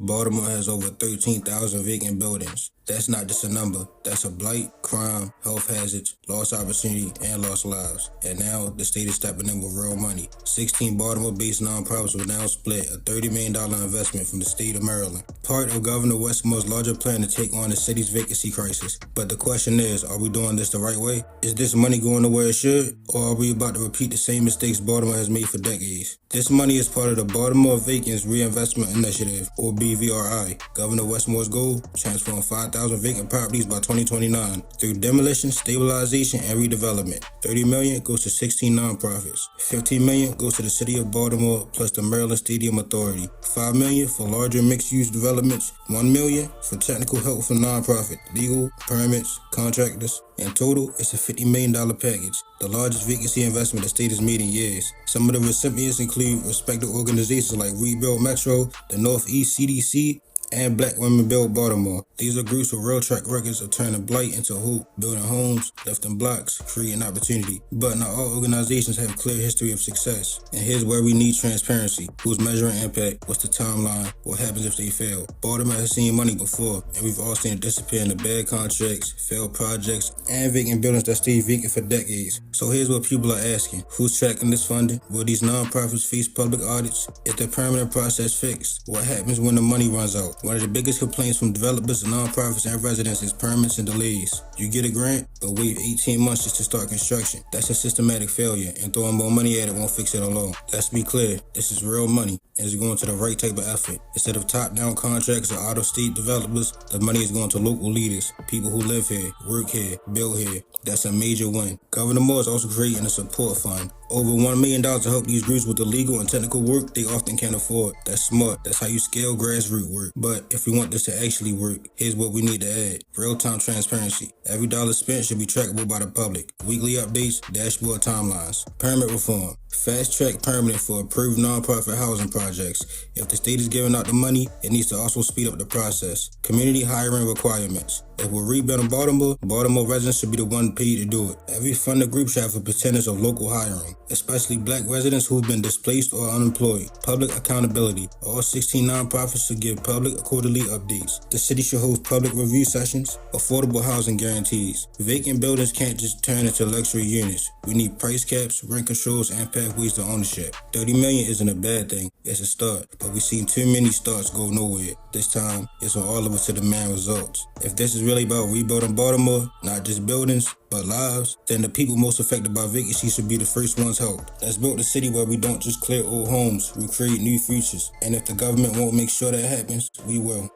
Baltimore has over 13,000 vacant buildings. That's not just a number, that's a blight, crime, health hazards, lost opportunity, and lost lives. And now, the state is stepping in with real money. 16 Baltimore-based nonprofits will now split a $30 million investment from the state of Maryland, part of Governor Wes Moore's larger plan to take on the city's vacancy crisis. But the question is, are we doing this the right way? Is this money going to where it should, or are we about to repeat the same mistakes Baltimore has made for decades? This money is part of the Baltimore Vacants Reinvestment Initiative, or BVRI. Governor Wes Moore's goal, transform 5,000 vacant properties by 2029 through demolition, stabilization, and redevelopment. $30 million goes to 16 nonprofits. $15 million goes to the city of Baltimore plus the Maryland Stadium Authority. $5 million for larger mixed-use developments. $1 million for technical help for nonprofit, legal, permits, contractors. In total, it's a $50 million package, the largest vacancy investment the state has made in years. Some of the recipients include respected organizations like Rebuild Metro, the Northeast CDC, and Black Women Build Baltimore. These are groups with real track records of turning blight into hope, building homes, lifting blocks, creating opportunity. But not all organizations have a clear history of success. And here's where we need transparency. Who's measuring impact? What's the timeline? What happens if they fail? Baltimore has seen money before, and we've all seen it disappear into bad contracts, failed projects, and vacant buildings that stay vacant for decades. So here's what people are asking. Who's tracking this funding? Will these nonprofits face public audits? Is the permanent process fixed? What happens when the money runs out? One of the biggest complaints from developers, nonprofits, and residents is permits and delays. You get a grant, but wait 18 months just to start construction. That's a systematic failure, and throwing more money at it won't fix it alone. Let's be clear, this is real money, and it's going to the right type of effort. Instead of top-down contracts or out-of-state developers, the money is going to local leaders, people who live here, work here, build here. That's a major win. Governor Moore is also creating a support fund, over $1 million to help these groups with the legal and technical work they often can't afford. That's smart. That's how you scale grassroots work. But if we want this to actually work, here's what we need to add. Real-time transparency. Every dollar spent should be trackable by the public. Weekly updates, dashboard timelines. Permit reform. Fast-track permitting for approved nonprofit housing projects. If the state is giving out the money, it needs to also speed up the process. Community hiring requirements. If we're rebuilding Baltimore, Baltimore residents should be the one paid to do it. Every funded group should have a percentage of local hiring, especially black residents who've been displaced or unemployed. Public accountability. All 16 nonprofits should give public quarterly updates. The city should host public review sessions. Affordable housing guarantees. Vacant buildings can't just turn into luxury units. We need price caps, rent controls, and pathways to ownership. $30 million isn't a bad thing. It's a start, but we've seen too many starts go nowhere. This time, it's on all of us to demand results. If this is really about rebuilding Baltimore, not just buildings, but lives, then the people most affected by vacancy should be the first ones helped. Let's build a city where we don't just clear old homes, we create new futures. And if the government won't make sure that happens, we will.